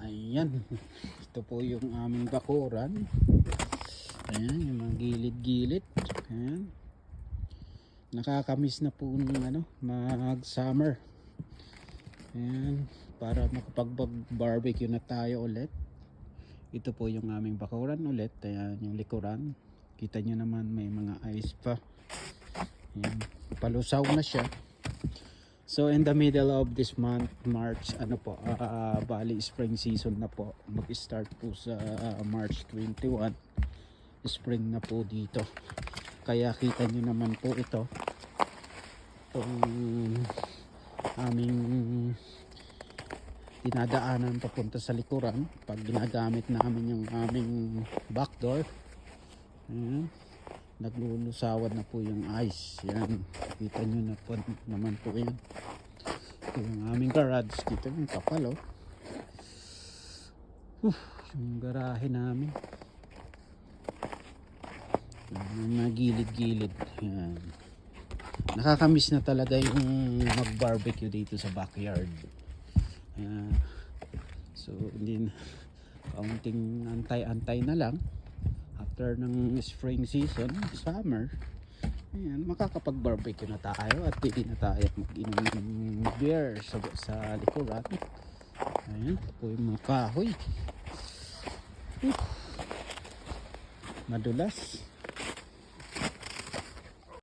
Ayan, ito po yung aming bakuran. Ayan, yung mga gilid-gilid. Ayan. Nakakamiss na po ng mag summer. Ayan, para makapag-barbecue na tayo ulit. Ito po yung aming bakuran ulit. Ayan, yung likuran. Kita nyo naman may mga ice pa. Ayan, palusaw na siya. So in the middle of this month, March, bali spring season na po. Mag-start po sa March 21. Spring na po dito. Kaya kita nyo naman po ito. Itong aming dinadaanan papunta sa likuran. Pag ginagamit namin yung aming back door. Ayan. Naglulusawan na po yung ice. Yan, kita nyo na po naman po yan. Ito yung aming garage. Kita yung kapal yung garahe namin. Yung mga gilid-gilid. Yan. Nakakamiss na talaga yung mag-barbecue dito sa backyard. So hindi na, kaunting antay-antay na lang. After ng spring season, summer, ayan, makakapag-barbecue na tayo at pwede na tayo mag-inom ng beer sa likuran. Ayan, po yung mga kahoy. Madulas.